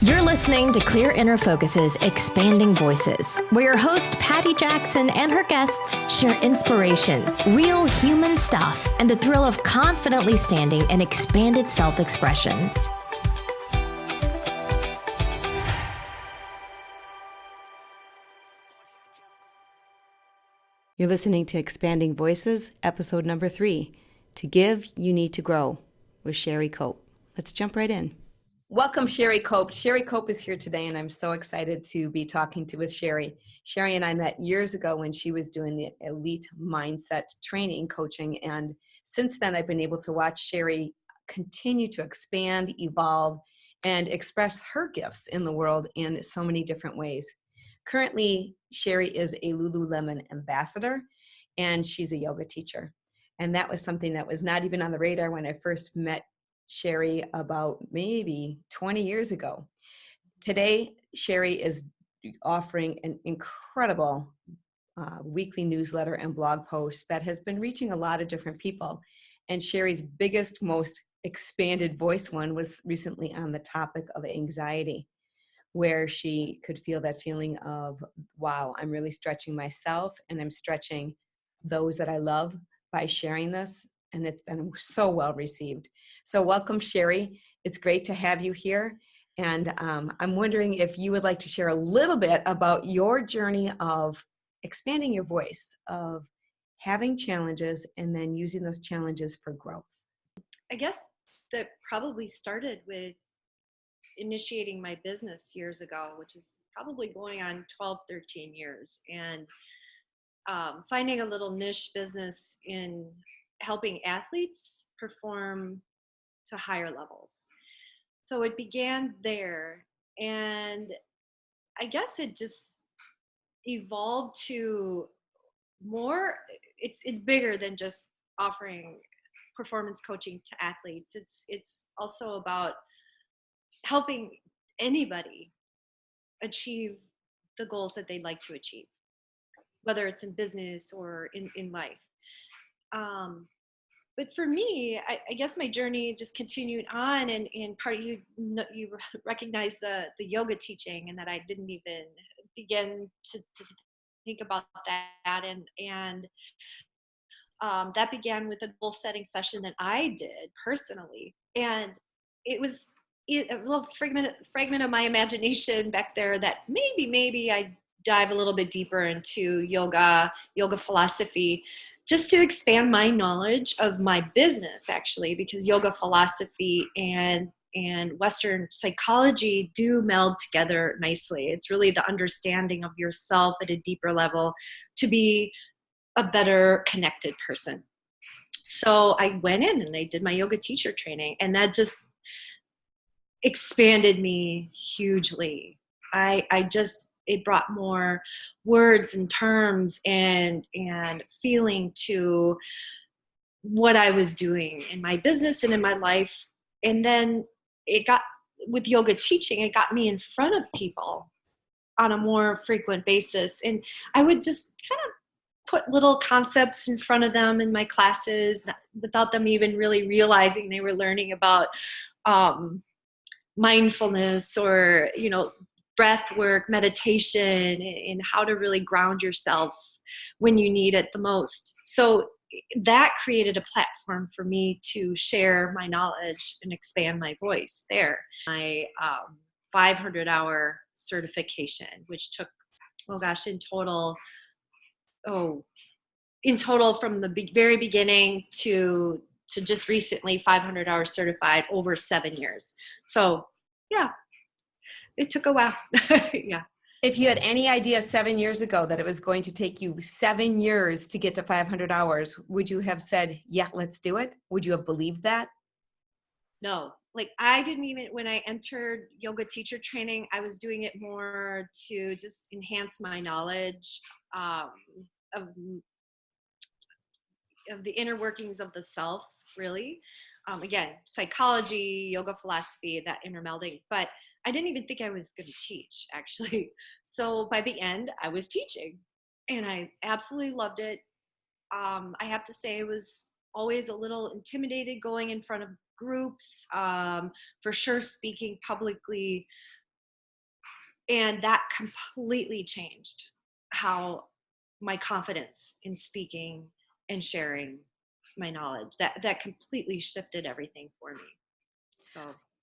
You're listening to Clear Inner Focus's Expanding Voices, where your host, Patty Jackson, and her guests share inspiration, real human stuff, and the thrill of confidently standing in expanded self-expression. You're listening to Expanding Voices, episode number 3. To give, you need to grow, with Cheri Cope. Let's jump right in. Welcome, Cheri Cope. Cheri Cope is here today, and I'm so excited to be talking with Cheri. Cheri and I met years ago when she was doing the elite mindset training coaching, and since then I've been able to watch Cheri continue to expand, evolve, and express her gifts in the world in so many different ways. Currently, Cheri is a Lululemon ambassador, and she's a yoga teacher. And that was something that was not even on the radar when I first met Cheri about maybe 20 years ago. Today, Cheri is offering an incredible weekly newsletter and blog post that has been reaching a lot of different people. And Cheri's biggest, most expanded voice one was recently on the topic of anxiety, where she could feel that feeling of, wow, I'm really stretching myself and I'm stretching those that I love by sharing this. And it's been so well received. So welcome, Cheri. It's great to have you here. And I'm wondering if you would like to share a little bit about your journey of expanding your voice, of having challenges and then using those challenges for growth. I guess that probably started with initiating my business years ago, which is probably going on 12, 13 years, and finding a little niche business in helping athletes perform to higher levels. So it began there, and I guess it just evolved to more. It's bigger than just offering performance coaching to athletes. It's also about helping anybody achieve the goals that they'd like to achieve, whether it's in business or in life. But for me, I guess my journey just continued on, and part of you recognize the yoga teaching, and that I didn't even begin to think about that, and that began with a goal setting session that I did personally, and it was a little fragment of my imagination back there that maybe I dive a little bit deeper into yoga philosophy, just to expand my knowledge of my business, actually, because yoga philosophy and Western psychology do meld together nicely. It's really the understanding of yourself at a deeper level to be a better connected person. So I went in and I did my yoga teacher training, and that just expanded me hugely. It brought more words and terms and feeling to what I was doing in my business and in my life. And then with yoga teaching, it got me in front of people on a more frequent basis. And I would just kind of put little concepts in front of them in my classes without them even really realizing they were learning about mindfulness or, breath work, meditation, and how to really ground yourself when you need it the most. So that created a platform for me to share my knowledge and expand my voice there. My 500-hour certification, which took, in total from the very beginning to just recently 500 hours certified, over 7 years. So yeah, it took a while. Yeah. If you had any idea 7 years ago that it was going to take you 7 years to get to 500 hours, would you have said, yeah, let's do it? Would you have believed that? No, I didn't even, when I entered yoga teacher training, I was doing it more to just enhance my knowledge of the inner workings of the self, really. Again, psychology, yoga philosophy, that inner melding. But I didn't even think I was going to teach, actually. So by the end, I was teaching, and I absolutely loved it. I have to say, I was always a little intimidated going in front of groups. For sure, speaking publicly And that completely changed how my confidence in speaking and sharing my knowledge, that completely shifted everything for me. So,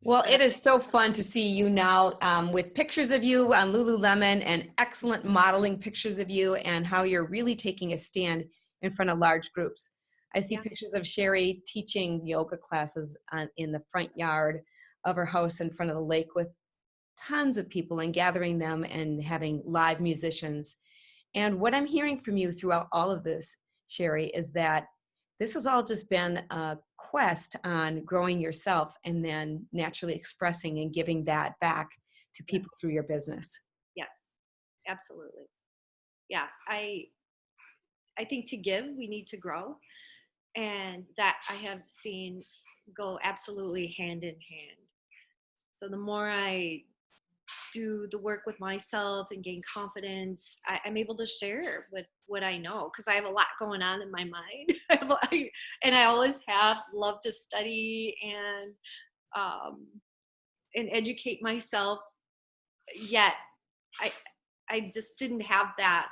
Well, but it is so fun to see you now with pictures of you on Lululemon and excellent modeling pictures of you and how you're really taking a stand in front of large groups. I see yeah, pictures of Cheri teaching yoga classes in the front yard of her house in front of the lake with tons of people and gathering them and having live musicians. And what I'm hearing from you throughout all of this, Cheri, is that this has all just been a quest on growing yourself and then naturally expressing and giving that back to people through your business. yes, absolutely. Yeah, I think to give, we need to grow, and that I have seen go absolutely hand in hand. So the more I do the work with myself and gain confidence, I'm able to share with what I know, because I have a lot going on in my mind. And I always have loved to study um, and educate myself. Yet I I just didn't have that.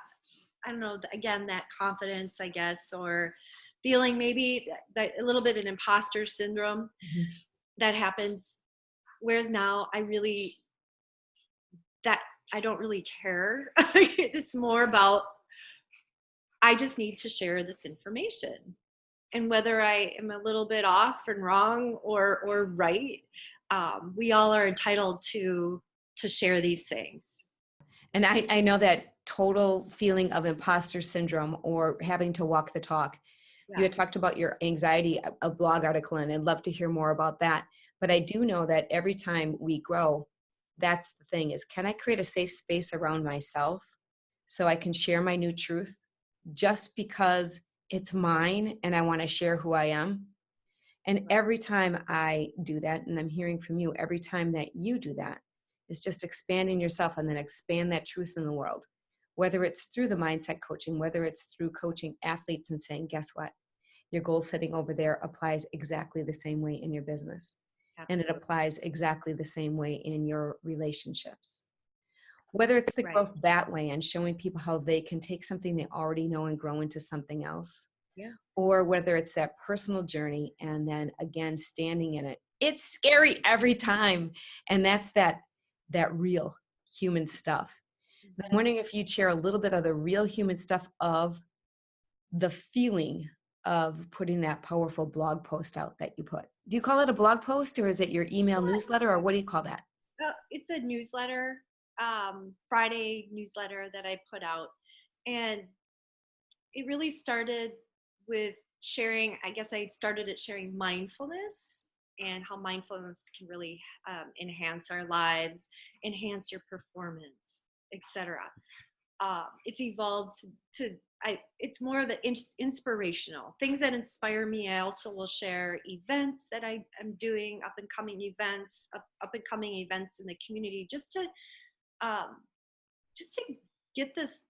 I don't know. Again, that confidence, I guess, or feeling maybe that a little bit an imposter syndrome that happens. Whereas now I really that I don't really care. It's more about I just need to share this information. And whether I am a little bit off and wrong or right, we all are entitled to share these things. And I know that total feeling of imposter syndrome or having to walk the talk. You Yeah, had talked about your anxiety, a blog article, and I'd love to hear more about that. But I do know that every time we grow, that's the thing is, can I create a safe space around myself so I can share my new truth just because it's mine and I want to share who I am? And every time I do that, and I'm hearing from you, every time that you do that, is just expanding yourself and then expand that truth in the world. Whether it's through the mindset coaching, whether it's through coaching athletes and saying, guess what? Your goal setting over there applies exactly the same way in your business. And it absolutely. applies exactly the same way in your relationships. Whether it's the Right. growth that way and showing people how they can take something they already know and grow into something else, Yeah. or whether it's that personal journey and then again standing in it. It's scary every time, and that's that real human stuff. And I'm wondering if you'd share a little bit of the real human stuff of the feeling of putting that powerful blog post out that you put. Do you call it a blog post, or is it your email newsletter, or what do you call that? It's a newsletter, Friday newsletter that I put out. And it really started with sharing, I guess I started at sharing mindfulness and how mindfulness can really enhance our lives, enhance your performance, etc. It's evolved it's more of the inspirational things that inspire me. I also will share events that I am doing, up and coming events, up and coming events in the community, um, just to get this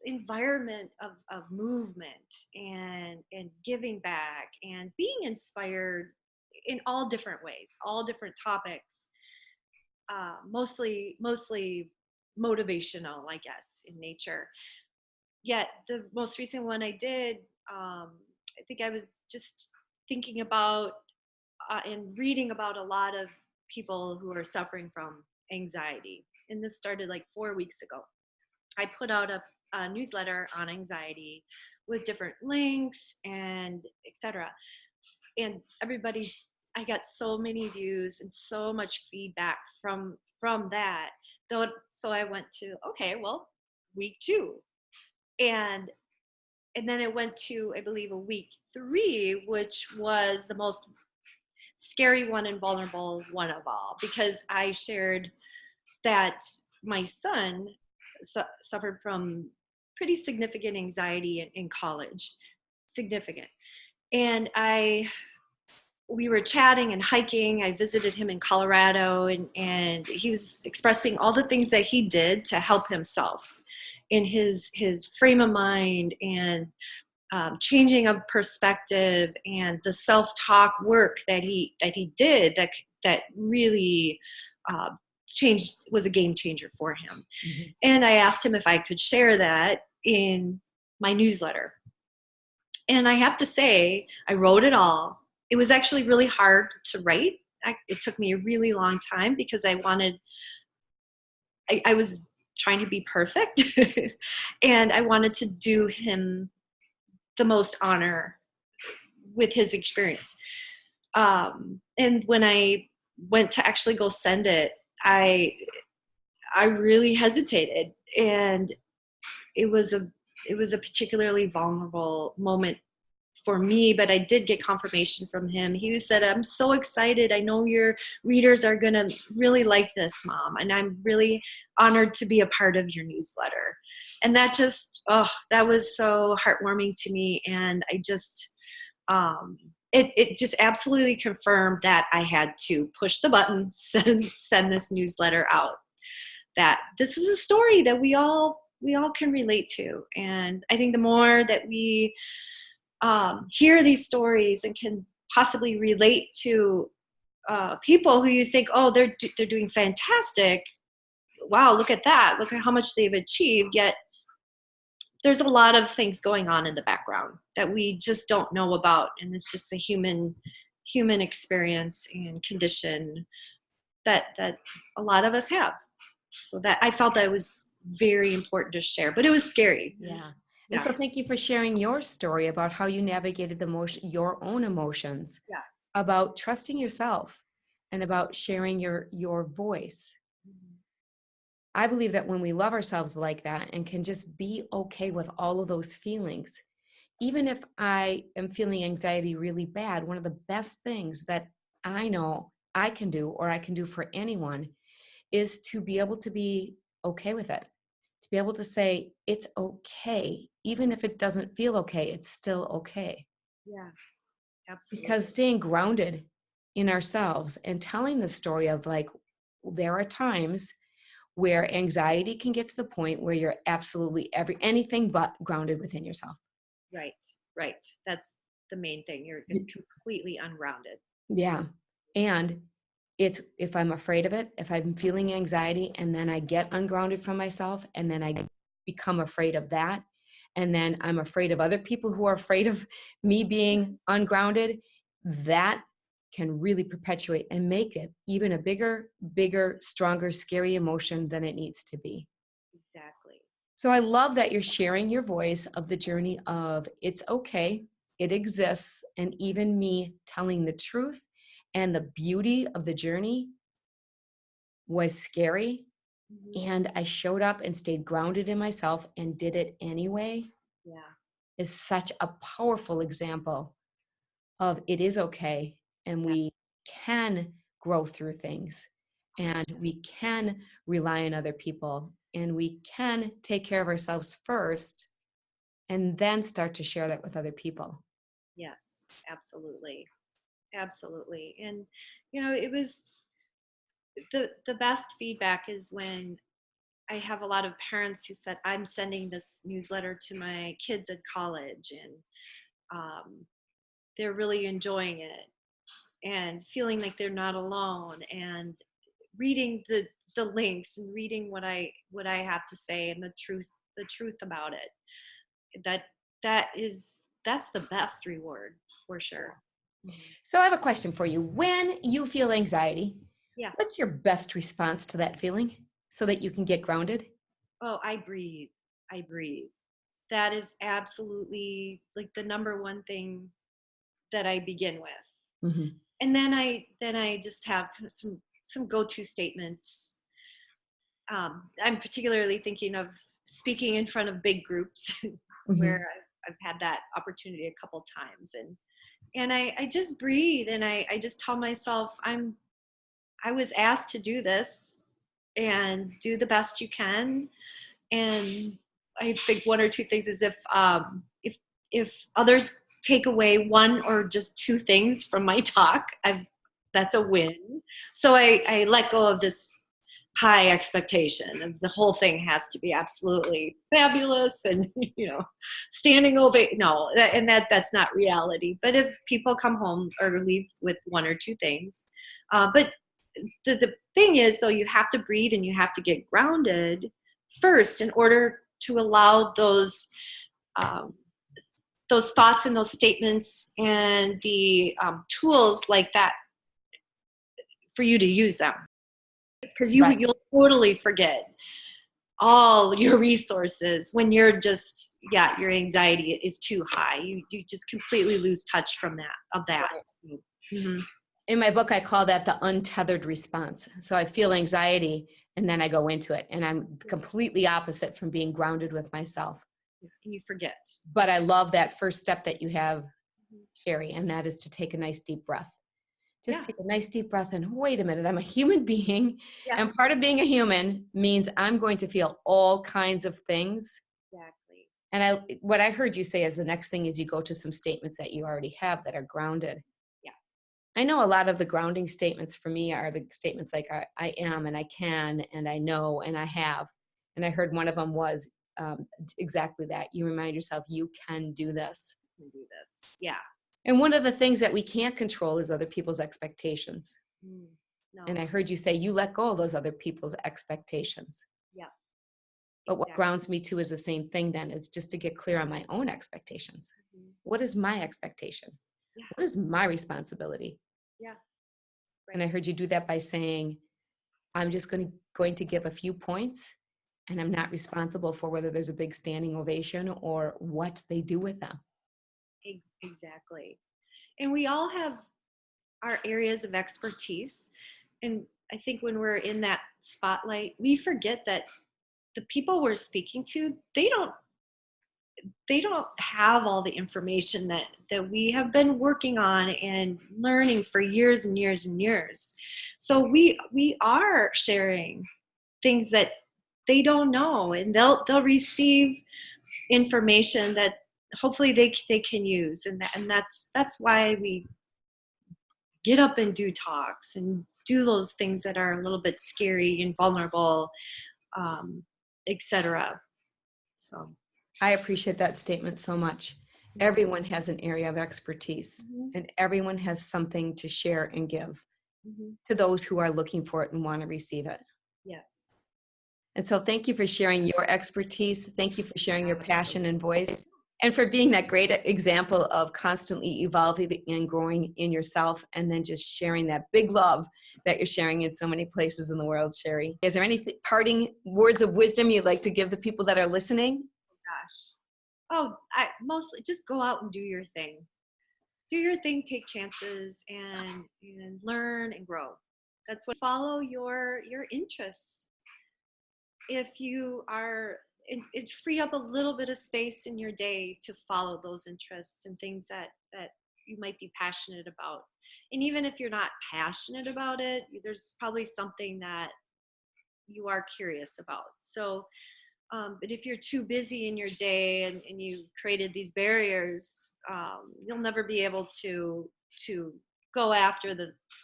environment of movement and giving back and being inspired in all different ways, all different topics, mostly motivational, I guess, in nature. Yet the most recent one I did, I think I was just thinking about and reading about a lot of people who are suffering from anxiety. And this started like 4 weeks ago. I put out a newsletter on anxiety with different links and etc. And everybody, I got so many views and so much feedback from that. So I went to, okay, well, week 2, and then it went to, I believe, a week 3, which was the most scary one and vulnerable one of all, because I shared that my son suffered from pretty significant anxiety in college, significant. And we were chatting and hiking. I visited him in Colorado, and he was expressing all the things that he did to help himself in his frame of mind, and changing of perspective, and the self-talk work that he did that really was a game changer for him. Mm-hmm. And I asked him if I could share that in my newsletter. And I have to say, I wrote it all. It was actually really hard to write. It took me a really long time because I was trying to be perfect and I wanted to do him the most honor with his experience. And when I went to actually go send it, I really hesitated, and it was a particularly vulnerable moment for me, but I did get confirmation from him. He said, I'm so excited. I know your readers are going to really like this, Mom. And I'm really honored to be a part of your newsletter. And that just, that was so heartwarming to me. And I just, it just absolutely confirmed that I had to push the button, send this newsletter out, that this is a story that we all can relate to. And I think the more that we hear these stories and can possibly relate to people who you think, oh, they're doing fantastic. Wow, look at that. Look at how much they've achieved. Yet there's a lot of things going on in the background that we just don't know about. And it's just a human experience and condition that a lot of us have. So that I felt that was very important to share, but it was scary. Yeah. And so thank you for sharing your story about how you navigated your own emotions, about trusting yourself, and about sharing your voice. Mm-hmm. I believe that when we love ourselves like that and can just be okay with all of those feelings, even if I am feeling anxiety really bad, one of the best things that I know I can do, or I can do for anyone, is to be able to be okay with it. To be able to say, it's okay. Even if it doesn't feel okay, it's still okay. Yeah, absolutely. Because staying grounded in ourselves and telling the story of, like, there are times where anxiety can get to the point where you're absolutely anything but grounded within yourself. Right. That's the main thing. It's completely ungrounded. Yeah. And it's, if I'm afraid of it, if I'm feeling anxiety and then I get ungrounded from myself and then I become afraid of that, and then I'm afraid of other people who are afraid of me being ungrounded, that can really perpetuate and make it even a bigger, stronger, scary emotion than it needs to be. Exactly. So I love that you're sharing your voice of the journey of it's okay, it exists, and even me telling the truth and the beauty of the journey was scary. Mm-hmm. And I showed up and stayed grounded in myself and did it anyway. Yeah. Is such a powerful example of it is okay, and we can grow through things, and we can rely on other people, and we can take care of ourselves first and then start to share that with other people. Yes, absolutely. Absolutely. And, it was the best feedback is when I have a lot of parents who said, I'm sending this newsletter to my kids at college, and they're really enjoying it and feeling like they're not alone, and reading the links and reading what I have to say and the truth about it. That's the best reward for sure. So I have a question for you. When you feel anxiety, what's your best response to that feeling so that you can get grounded? Oh, I breathe. That is absolutely like the number one thing that I begin with. Mm-hmm. And then I just have kind of some go-to statements. I'm particularly thinking of speaking in front of big groups mm-hmm. where I've had that opportunity a couple times, and I just breathe, and I just tell myself I was asked to do this, and do the best you can. And I think one or two things is if others take away one or just two things from my talk, that's a win. So I let go of this high expectation of the whole thing has to be absolutely fabulous and standing ovation. No, that's not reality. But if people come home or leave with one or two things, but the thing is, though, you have to breathe and you have to get grounded first in order to allow those thoughts and those statements and the tools like that for you to use them. Because you'll totally forget all your resources when you're just, your anxiety is too high. You just completely lose touch from that. Right. Mm-hmm. In my book, I call that the untethered response. So I feel anxiety and then I go into it, and I'm completely opposite from being grounded with myself. And you forget. But I love that first step that you have, Cheri, and that is to take a nice deep breath. Just take a nice deep breath and wait a minute, I'm a human being. Yes. And part of being a human means I'm going to feel all kinds of things. Exactly. And what I heard you say is the next thing is you go to some statements that you already have that are grounded. Yeah. I know a lot of the grounding statements for me are the statements like I am and I can and I know and I have. And I heard one of them was exactly that. You remind yourself you can do this. You can do this. Yeah. And one of the things that we can't control is other people's expectations. No. And I heard you say you let go of those other people's expectations. Yeah. But what grounds me too is the same thing then, is just to get clear on my own expectations. Mm-hmm. What is my expectation? Yeah. What is my responsibility? Yeah. Right. And I heard you do that by saying, I'm just going to give a few points, and I'm not responsible for whether there's a big standing ovation or what they do with them. Exactly. And we all have our areas of expertise. And I think when we're in that spotlight, we forget that the people we're speaking to, they don't have all the information that we have been working on and learning for years and years and years. So we are sharing things that they don't know, and they'll receive information that hopefully they can use, and that's why we get up and do talks and do those things that are a little bit scary and vulnerable, etc. So I appreciate that statement so much. Everyone has an area of expertise, and everyone has something to share and give to those who are looking for it and want to receive it. Yes. And so thank you for sharing your expertise. Thank you for sharing your passion and voice, and for being that great example of constantly evolving and growing in yourself, and then just sharing that big love that you're sharing in so many places in the world, Cheri. Is there any parting words of wisdom you'd like to give the people that are listening? I mostly just go out and do your thing. Do your thing, take chances, and learn and grow. That's what, follow your interests. If you are, it free up a little bit of space in your day to follow those interests and things that you might be passionate about. And even if you're not passionate about it, there's probably something that you are curious about. So, but if you're too busy in your day and you created these barriers, you'll never be able to go after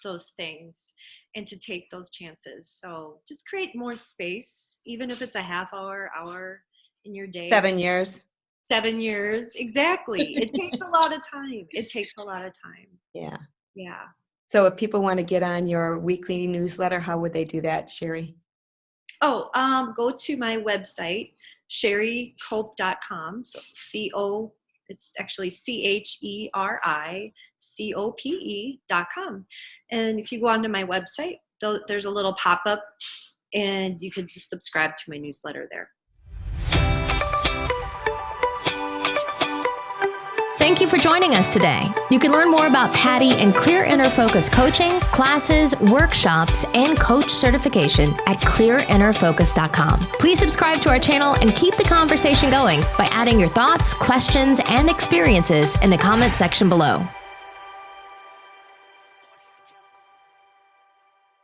those things and to take those chances. So just create more space, even if it's a half hour in your day. 7 years. 7 years, exactly. It takes a lot of time. Yeah. Yeah. So if people want to get on your weekly newsletter, how would they do that, Cheri? Go to my website, chericope.com. So it's actually CheriCope.com. And if you go onto my website, there's a little pop-up, and you can just subscribe to my newsletter there. Thank you for joining us today. You can learn more about Patty and Clear Inner Focus coaching, classes, workshops, and coach certification at clearinnerfocus.com. Please subscribe to our channel and keep the conversation going by adding your thoughts, questions, and experiences in the comments section below.